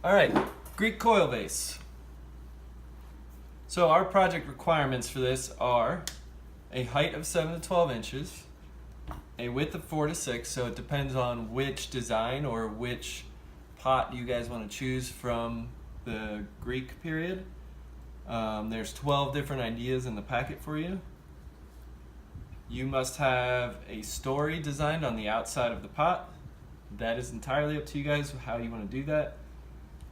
Alright, Greek coil vase. So our project requirements for this are a height of 7 to 12 inches, a width of 4 to 6, so it depends on which design or which pot you guys want to choose from the Greek period. There's 12 different ideas in the packet for you. You must have a story designed on the outside of the pot. That is entirely up to you guys how you want to do that.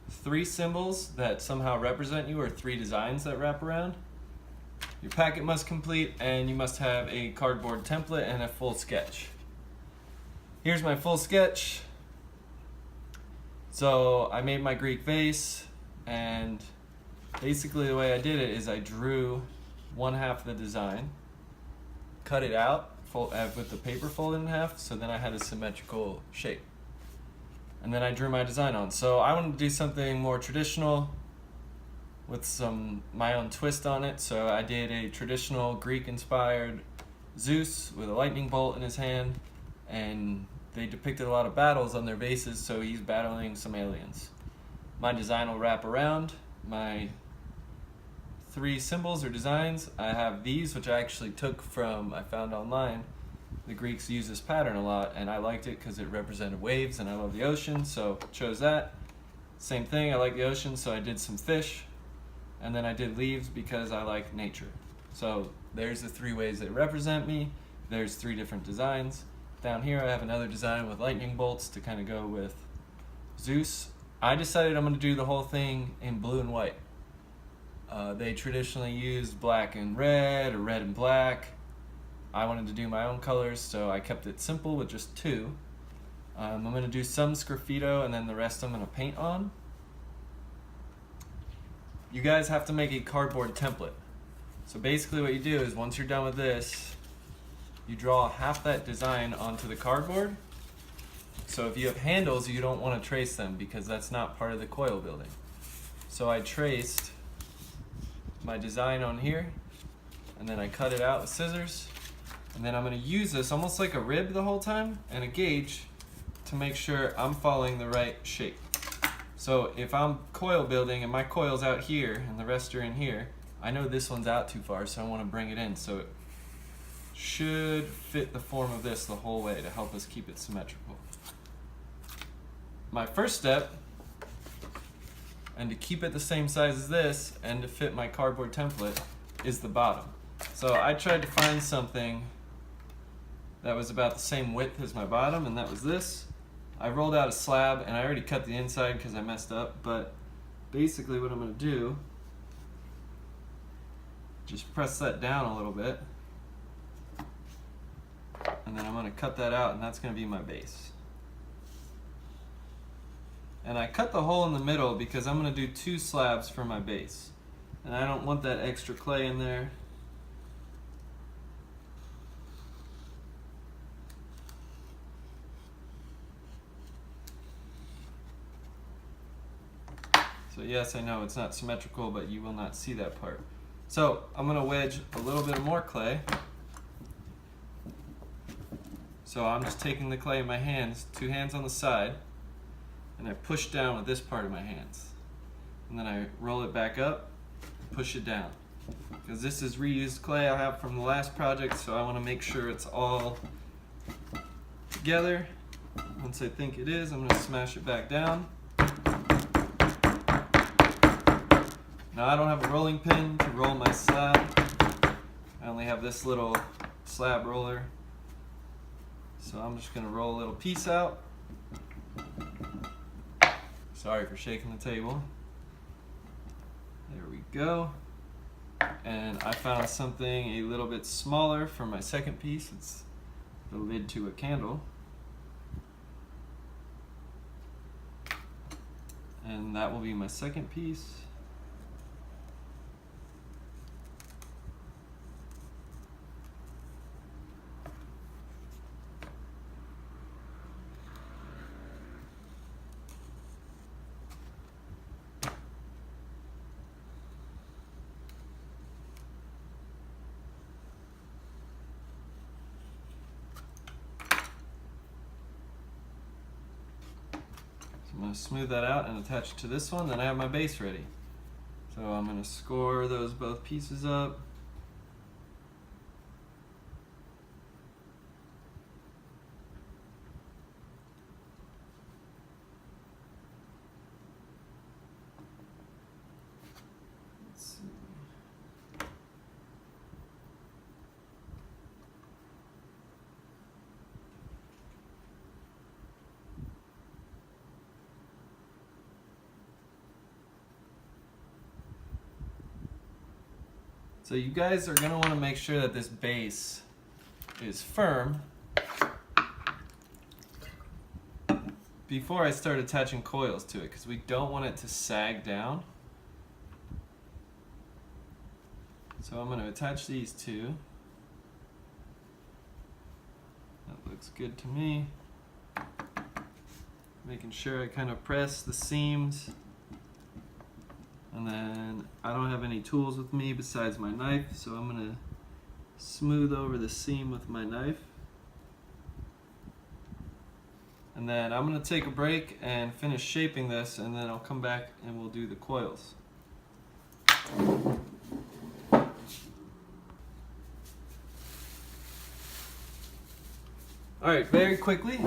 3 symbols that somehow represent you, or 3 designs that wrap around. Your packet must complete, and you must have a cardboard template and a full sketch. Here's my full sketch. So I made my Greek vase, and basically the way I did it is I drew one half of the design, cut it out with the paper folded in half, so then I had a symmetrical shape. And then I drew my design on. So I wanted to do something more traditional with my own twist on it. So I did a traditional Greek-inspired Zeus with a lightning bolt in his hand, and they depicted a lot of battles on their vases, so he's battling some aliens. My design will wrap around my 3 symbols or designs. I have these, which I actually took from, I found online. The Greeks use this pattern a lot, and I liked it because it represented waves, and I love the ocean, so chose that. Same thing, I like the ocean, so I did some fish, and then I did leaves because I like nature. So there's the 3 ways they represent me. There's 3 different designs. Down here I have another design with lightning bolts to kind of go with Zeus. I decided I'm going to do the whole thing in blue and white. They traditionally use black and red, or red and black. I wanted to do my own colors, so I kept it simple with just 2. I'm going to do some sgraffito, and then the rest I'm going to paint on. You guys have to make a cardboard template. So basically what you do is, once you're done with this, you draw half that design onto the cardboard. So if you have handles, you don't want to trace them because that's not part of the coil building. So I traced my design on here, and then I cut it out with scissors. And then I'm going to use this almost like a rib the whole time, and a gauge, to make sure I'm following the right shape. So if I'm coil building and my coil's out here and the rest are in here, I know this one's out too far, so I want to bring it in. So it should fit the form of this the whole way to help us keep it symmetrical. My first step, and to keep it the same size as this and to fit my cardboard template, is the bottom. So I tried to find something that was about the same width as my bottom, and that was this. I rolled out a slab, and I already cut the inside because I messed up, but basically what I'm going to do, just press that down a little bit, and then I'm going to cut that out, and that's going to be my base. And I cut the hole in the middle because I'm going to do 2 slabs for my base, and I don't want that extra clay in there. So yes, I know it's not symmetrical, but you will not see that part. So I'm going to wedge a little bit more clay. So I'm just taking the clay in my hands, 2 hands on the side, and I push down with this part of my hands. And then I roll it back up, push it down. Because this is reused clay I have from the last project, so I want to make sure it's all together. Once I think it is, I'm going to smash it back down. Now I don't have a rolling pin to roll my slab. I only have this little slab roller. So I'm just going to roll a little piece out. Sorry for shaking the table. There we go. And I found something a little bit smaller for my second piece. It's the lid to a candle. And that will be my second piece. I'm going to smooth that out and attach it to this one, then I have my base ready. So I'm going to score those both pieces up. Let's see. So you guys are going to want to make sure that this base is firm before I start attaching coils to it, because we don't want it to sag down. So I'm going to attach these two. That looks good to me. Making sure I kind of press the seams. And then I don't have any tools with me besides my knife, so I'm going to smooth over the seam with my knife. And then I'm going to take a break and finish shaping this, and then I'll come back and we'll do the coils. Alright, very quickly.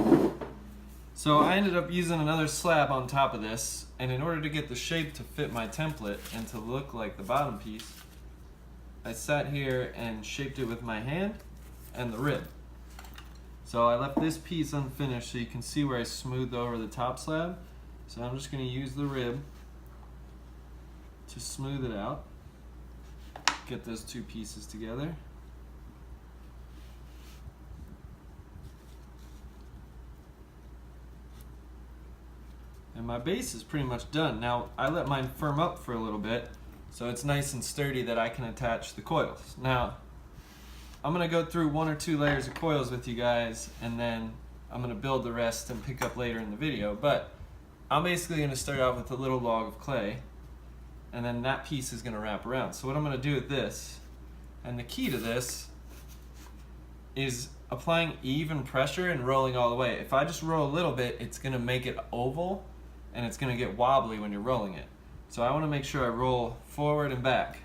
So I ended up using another slab on top of this, and in order to get the shape to fit my template and to look like the bottom piece, I sat here and shaped it with my hand and the rib. So I left this piece unfinished so you can see where I smoothed over the top slab. So I'm just going to use the rib to smooth it out, get those two pieces together. And my base is pretty much done. Now, I let mine firm up for a little bit, so it's nice and sturdy that I can attach the coils. Now, I'm going to go through 1 or 2 layers of coils with you guys, and then I'm going to build the rest and pick up later in the video. But I'm basically going to start out with a little log of clay, and then that piece is going to wrap around. So what I'm going to do with this, and the key to this, is applying even pressure and rolling all the way. If I just roll a little bit, it's going to make it oval, and it's going to get wobbly when you're rolling it. So I want to make sure I roll forward and back.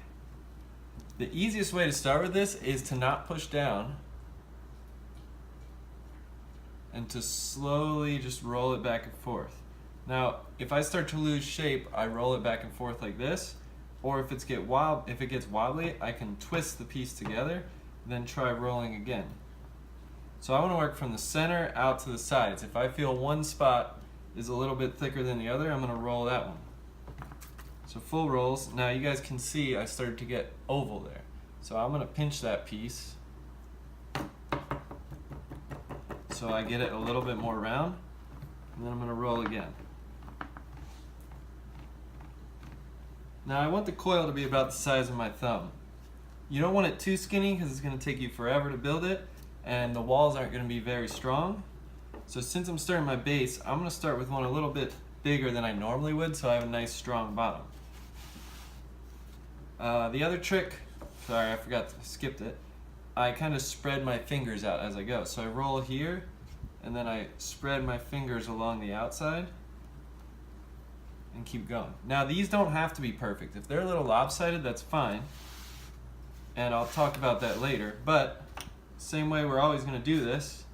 The easiest way to start with this is to not push down and to slowly just roll it back and forth. Now, if I start to lose shape, I roll it back and forth like this, or if it gets wobbly, I can twist the piece together, then try rolling again. So I want to work from the center out to the sides. If I feel one spot is a little bit thicker than the other, I'm going to roll that one. So full rolls. Now you guys can see I started to get oval there. So I'm going to pinch that piece so I get it a little bit more round, and then I'm going to roll again. Now I want the coil to be about the size of my thumb. You don't want it too skinny because it's going to take you forever to build it, and the walls aren't going to be very strong. So since I'm starting my base, I'm going to start with one a little bit bigger than I normally would, so I have a nice strong bottom. The other trick, sorry I skipped it, I kind of spread my fingers out as I go. So I roll here, and then I spread my fingers along the outside and keep going. Now these don't have to be perfect. If they're a little lopsided, that's fine, and I'll talk about that later, but same way we're always going to do this.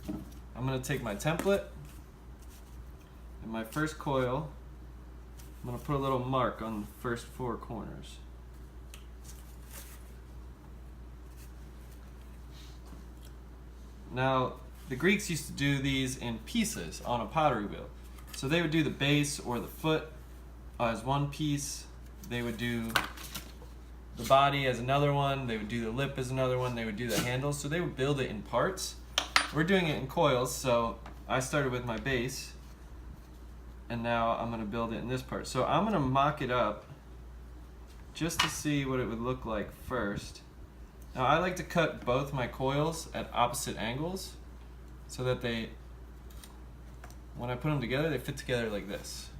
I'm going to take my template and my first coil. I'm going to put a little mark on the first 4 corners. Now, the Greeks used to do these in pieces on a pottery wheel. So they would do the base or the foot as one piece. They would do the body as another one. They would do the lip as another one. They would do the handles. So they would build it in parts. We're doing it in coils, so I started with my base, and now I'm going to build it in this part. So I'm going to mock it up just to see what it would look like first. Now I like to cut both my coils at opposite angles so that when I put them together, they fit together like this.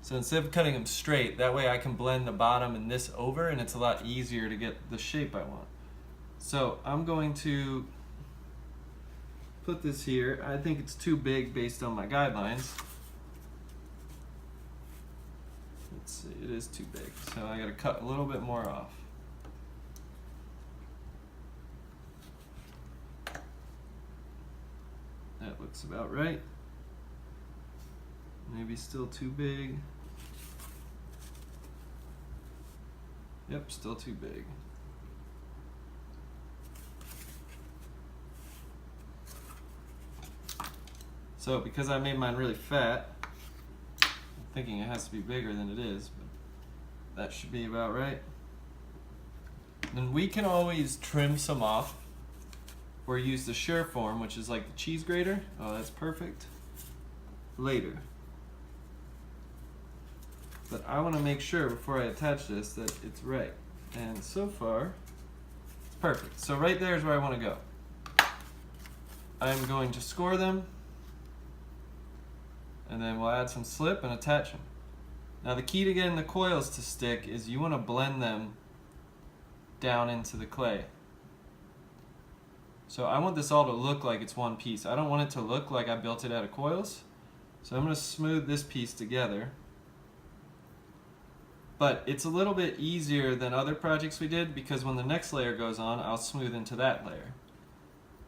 So instead of cutting them straight, that way I can blend the bottom and this over, and it's a lot easier to get the shape I want. So I'm going to put this here. I think it's too big based on my guidelines. let's see, it is too big. So I gotta cut a little bit more off. That looks about right. Maybe still too big. Yep, still too big. So because I made mine really fat, I'm thinking it has to be bigger than it is, but that should be about right. And we can always trim some off or use the sure form, which is like the cheese grater. Oh, that's perfect. Later. But I want to make sure before I attach this that it's right. And so far, it's perfect. So right there is where I want to go. I'm going to score them, and then we'll add some slip and attach them. Now the key to getting the coils to stick is you want to blend them down into the clay. So I want this all to look like it's one piece. I don't want it to look like I built it out of coils. So I'm going to smooth this piece together. But it's a little bit easier than other projects we did because when the next layer goes on, I'll smooth into that layer.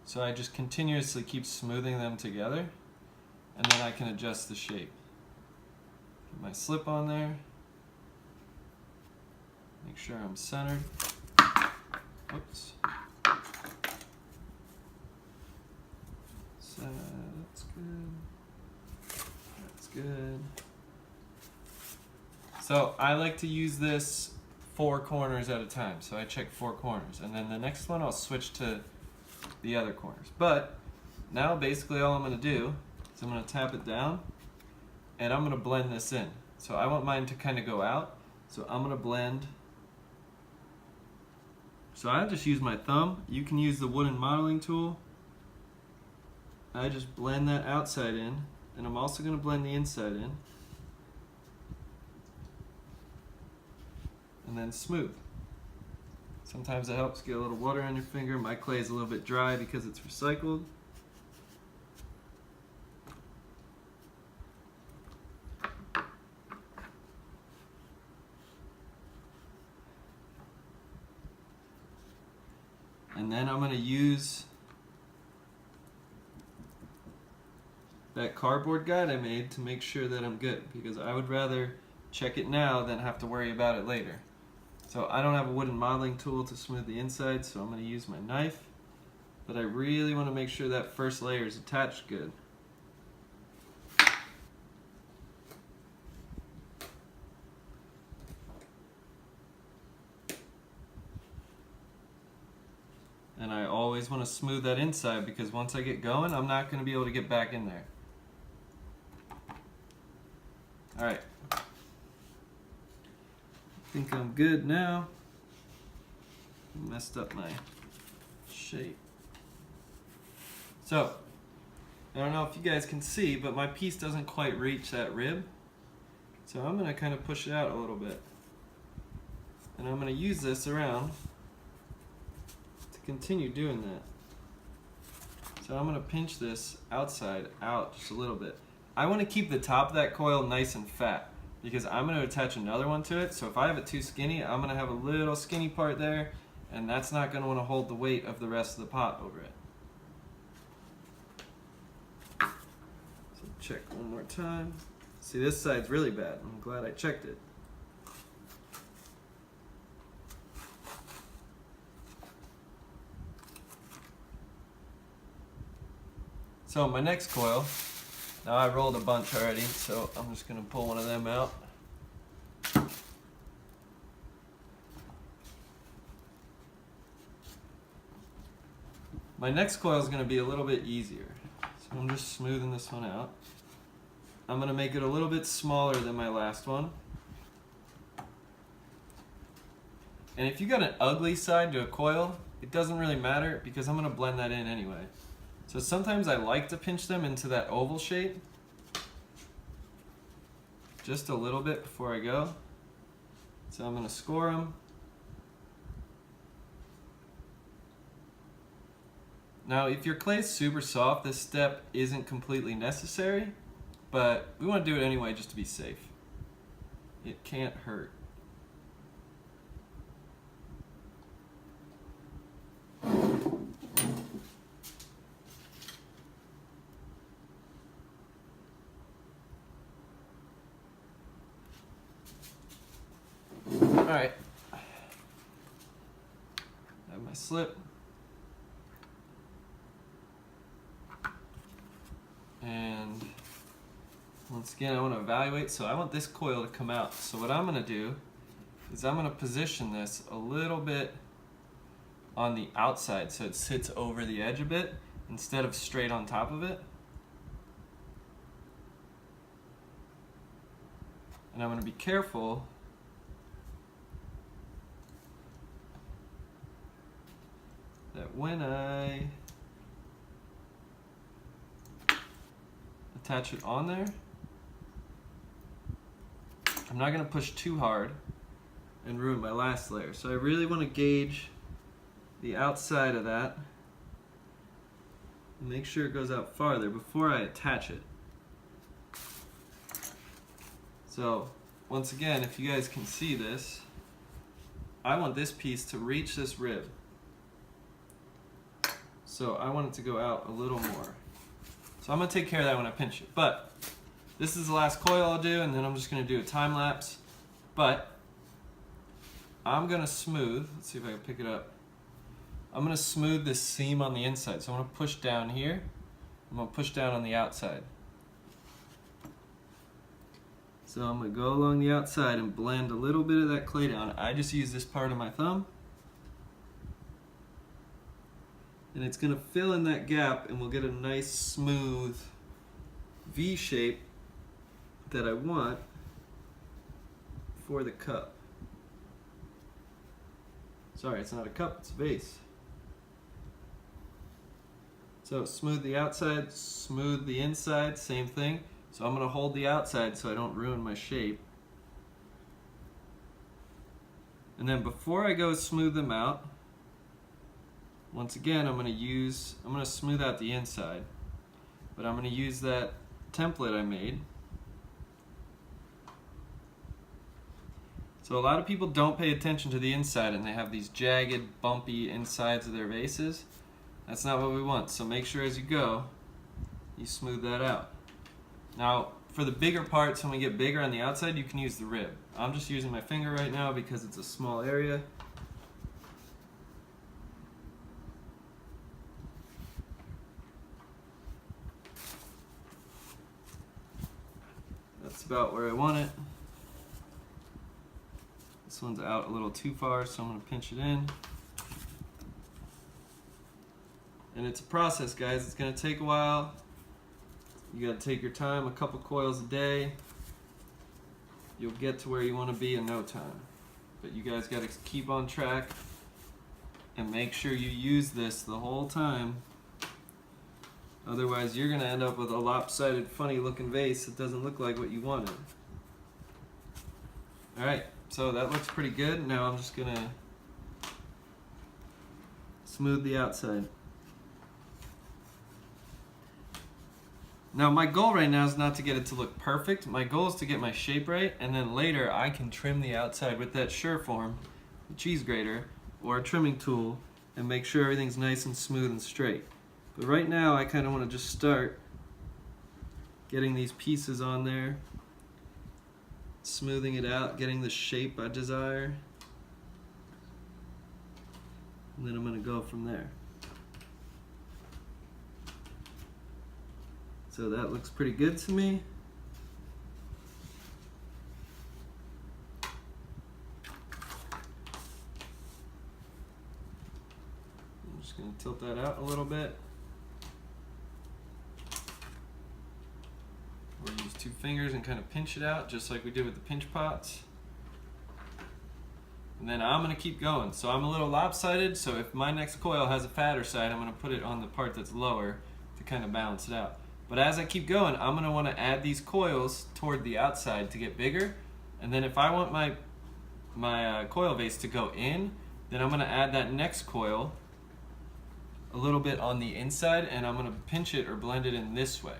So I just continuously keep smoothing them together, and then I can adjust the shape. Put my slip on there. Make sure I'm centered. Oops. So that's good. That's good. So I like to use this 4 corners at a time. So I check 4 corners, and then the next one I'll switch to the other corners. But now basically all I'm going to do is I'm going to tap it down, and I'm going to blend this in. So I want mine to kind of go out. So I'm going to blend. So I just use my thumb. You can use the wooden modeling tool. I just blend that outside in, and I'm also going to blend the inside in. And then smooth. Sometimes it helps get a little water on your finger. My clay is a little bit dry because it's recycled. And then I'm going to use that cardboard guide I made to make sure that I'm good, because I would rather check it now than have to worry about it later. So I don't have a wooden modeling tool to smooth the inside, so I'm going to use my knife. But I really want to make sure that first layer is attached good. And I always want to smooth that inside, because once I get going, I'm not going to be able to get back in there. Alright. I think I'm good now. Messed up my shape. So, I don't know if you guys can see, but my piece doesn't quite reach that rib. So I'm going to kind of push it out a little bit. And I'm going to use this around to continue doing that. So I'm going to pinch this outside out just a little bit. I want to keep the top of that coil nice and fat, because I'm going to attach another one to it. So if I have it too skinny, I'm going to have a little skinny part there, and that's not going to want to hold the weight of the rest of the pot over it. So check one more time. See, this side's really bad. I'm glad I checked it. So my next coil, now I rolled a bunch already, so I'm just going to pull one of them out. My next coil is going to be a little bit easier. So I'm just smoothing this one out. I'm going to make it a little bit smaller than my last one. And if you got an ugly side to a coil, it doesn't really matter, because I'm going to blend that in anyway. So sometimes I like to pinch them into that oval shape, just a little bit before I go. So I'm going to score them. Now if your clay is super soft, this step isn't completely necessary, but we want to do it anyway just to be safe. it can't hurt. All right, I have my slip. And once again, I want to evaluate, so I want this coil to come out. So what I'm going to do is I'm going to position this a little bit on the outside so it sits over the edge a bit instead of straight on top of it. And I'm going to be careful that when I attach it on there, I'm not going to push too hard and ruin my last layer. So I really want to gauge the outside of that and make sure it goes out farther before I attach it. So once again, if you guys can see this, I want this piece to reach this rib. So I want it to go out a little more. So I'm going to take care of that when I pinch it. But this is the last coil I'll do, and then I'm just going to do a time lapse. But I'm going to smooth, let's see if I can pick it up. I'm going to smooth this seam on the inside. So I'm going to push down here. I'm going to push down on the outside. So I'm going to go along the outside and blend a little bit of that clay down. I just use this part of my thumb. And it's going to fill in that gap, and we'll get a nice smooth V shape that I want for the cup. Sorry, it's not a cup, it's a vase. So smooth the outside, smooth the inside, same thing. So I'm going to hold the outside so I don't ruin my shape. And then before I go smooth them out, once again, I'm going to smooth out the inside, but I'm going to use that template I made. So a lot of people don't pay attention to the inside, and they have these jagged, bumpy insides of their vases. That's not what we want. So make sure as you go, you smooth that out. Now, for the bigger parts, when we get bigger on the outside, you can use the rib. I'm just using my finger right now because it's a small area. That's about where I want it. This one's out a little too far, so I'm going to pinch it in. And it's a process, guys. It's going to take a while. You got to take your time, a couple coils a day. You'll get to where you want to be in no time. But you guys got to keep on track and make sure you use this the whole time. Otherwise, you're going to end up with a lopsided, funny looking vase that doesn't look like what you wanted. Alright, so that looks pretty good. Now I'm just going to smooth the outside. Now my goal right now is not to get it to look perfect. My goal is to get my shape right, and then later I can trim the outside with that Sureform, the cheese grater, or a trimming tool, and make sure everything's nice and smooth and straight. But right now I kind of want to just start getting these pieces on there, smoothing it out, getting the shape I desire, and then I'm going to go from there. So that looks pretty good to me. I'm just going to tilt that out a little bit. Or use two fingers and kind of pinch it out, just like we did with the pinch pots. And then I'm going to keep going. So I'm a little lopsided, so if my next coil has a fatter side, I'm going to put it on the part that's lower to kind of balance it out. But as I keep going, I'm going to want to add these coils toward the outside to get bigger. And then if I want my coil vase to go in, then I'm going to add that next coil a little bit on the inside, and I'm going to pinch it or blend it in this way.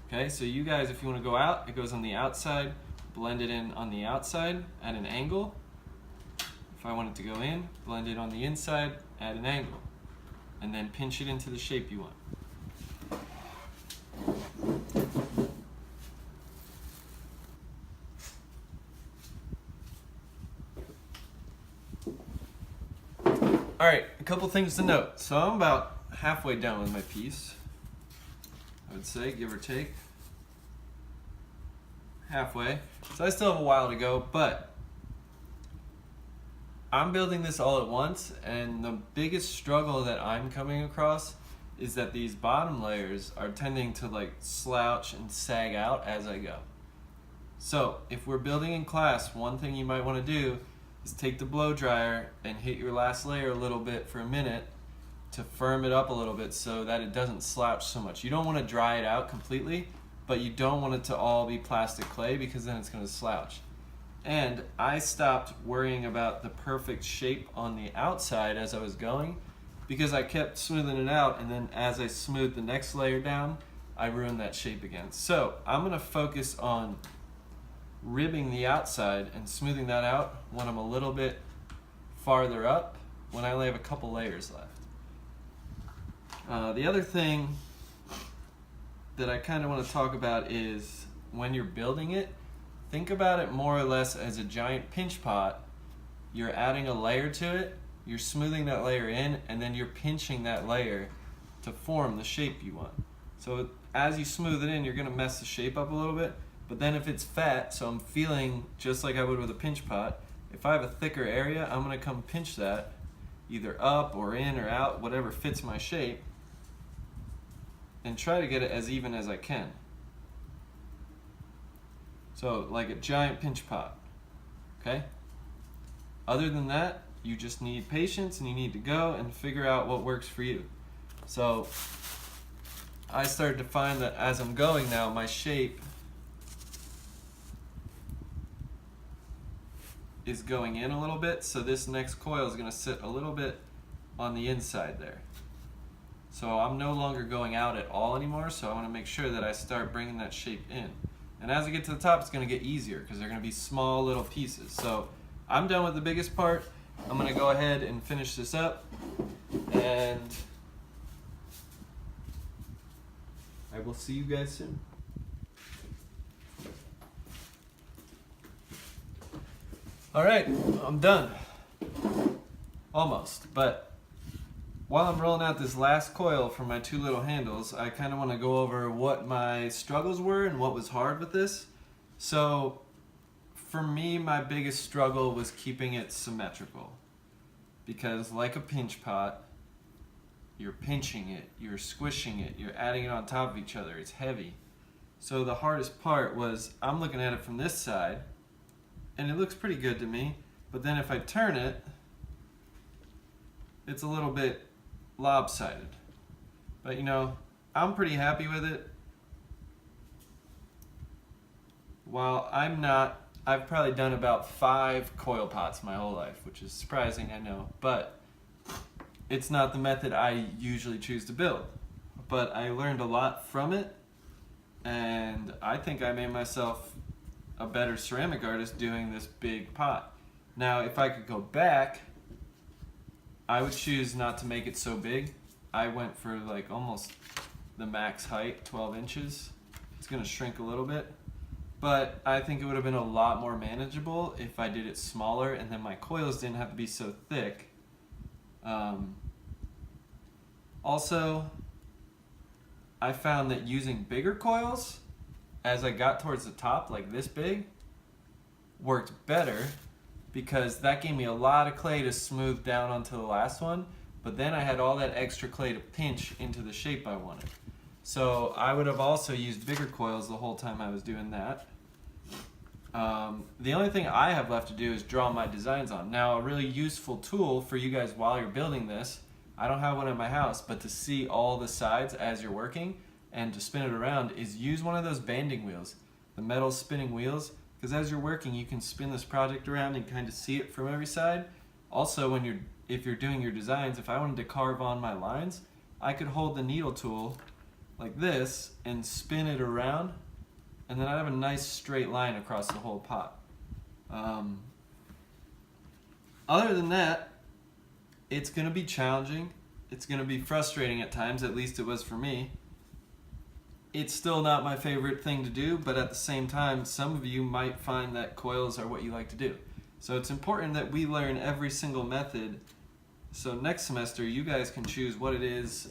Okay, so you guys, if you want to go out, it goes on the outside. blend it in on the outside at an angle. If I want it to go in, blend it on the inside at an angle, and then pinch it into the shape you want. Alright, a couple things to note. So I'm about halfway done with my piece, I would say, give or take. Halfway. So I still have a while to go, but I'm building this all at once, and the biggest struggle that I'm coming across is that these bottom layers are tending to like slouch and sag out as I go. So if we're building in class, one thing you might want to do is take the blow dryer and hit your last layer a little bit for a minute to firm it up a little bit so that it doesn't slouch so much. You don't want to dry it out completely, but you don't want it to all be plastic clay because then it's going to slouch. And I stopped worrying about the perfect shape on the outside as I was going because I kept smoothing it out, and then as I smoothed the next layer down, I ruined that shape again. So I'm going to focus on ribbing the outside and smoothing that out when I'm a little bit farther up, when I only have a couple layers left. The other thing that I kind of want to talk about is when you're building it, think about it more or less as a giant pinch pot. You're adding a layer to it, you're smoothing that layer in, and then you're pinching that layer to form the shape you want. So as you smooth it in, you're going to mess the shape up a little bit, but then if it's fat, so I'm feeling just like I would with a pinch pot, if I have a thicker area, I'm going to come pinch that either up or in or out, whatever fits my shape, and try to get it as even as I can. So like a giant pinch pot, okay? Other than that, you just need patience and you need to go and figure out what works for you. So I started to find that as I'm going now, my shape is going in a little bit, so this next coil is going to sit a little bit on the inside there. So I'm no longer going out at all anymore, so I want to make sure that I start bringing that shape in. And as I get to the top, it's going to get easier because they're going to be small little pieces. So I'm done with the biggest part. I'm going to go ahead and finish this up, and I will see you guys soon. All right, I'm done. Almost, but while I'm rolling out this last coil for my two little handles, I kind of want to go over what my struggles were and what was hard with this. So for me, my biggest struggle was keeping it symmetrical, because like a pinch pot, you're pinching it, you're squishing it, you're adding it on top of each other, it's heavy. So the hardest part was I'm looking at it from this side and it looks pretty good to me, but then if I turn it, it's a little bit lopsided. But you know, I'm pretty happy with it. While I'm not, I've probably done about 5 coil pots my whole life, which is surprising, I know, but it's not the method I usually choose to build. But I learned a lot from it, and I think I made myself a better ceramic artist doing this big pot. Now, if I could go back, I would choose not to make it so big. I went for like almost the max height, 12 inches. It's gonna shrink a little bit, but I think it would have been a lot more manageable if I did it smaller and then my coils didn't have to be so thick. Also, I found that using bigger coils as I got towards the top, like this big, worked better, because that gave me a lot of clay to smooth down onto the last one, but then I had all that extra clay to pinch into the shape I wanted. So I would have also used bigger coils the whole time I was doing that. The only thing I have left to do is draw my designs on. Now, a really useful tool for you guys while you're building this, I don't have one at my house, but to see all the sides as you're working and to spin it around, is use one of those banding wheels, the metal spinning wheels, because as you're working you can spin this project around and kind of see it from every side. Also, if you're doing your designs, if I wanted to carve on my lines, I could hold the needle tool like this and spin it around and then I'd have a nice straight line across the whole pot. Other than that, it's going to be challenging. It's going to be frustrating at times, at least it was for me. It's still not my favorite thing to do, but at the same time, some of you might find that coils are what you like to do. So it's important that we learn every single method, so next semester you guys can choose what it is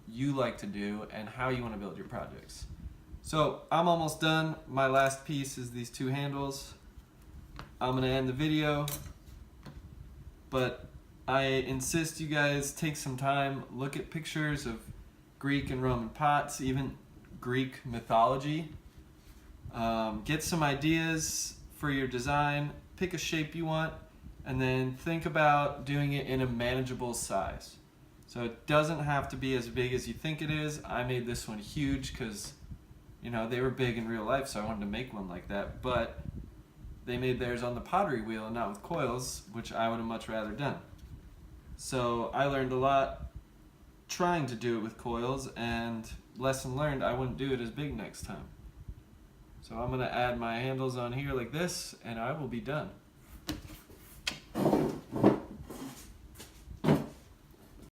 you like to do and how you want to build your projects. So I'm almost done. My last piece is these two handles. I'm going to end the video, but I insist you guys take some time, look at pictures of Greek and Roman pots, even Greek mythology. Get some ideas for your design, pick a shape you want, and then think about doing it in a manageable size. So it doesn't have to be as big as you think it is. I made this one huge because, you know, they were big in real life, so I wanted to make one like that, but they made theirs on the pottery wheel and not with coils, which I would have much rather done. So I learned a lot trying to do it with coils, and lesson learned, I wouldn't do it as big next time. So I'm going to add my handles on here like this, and I will be done.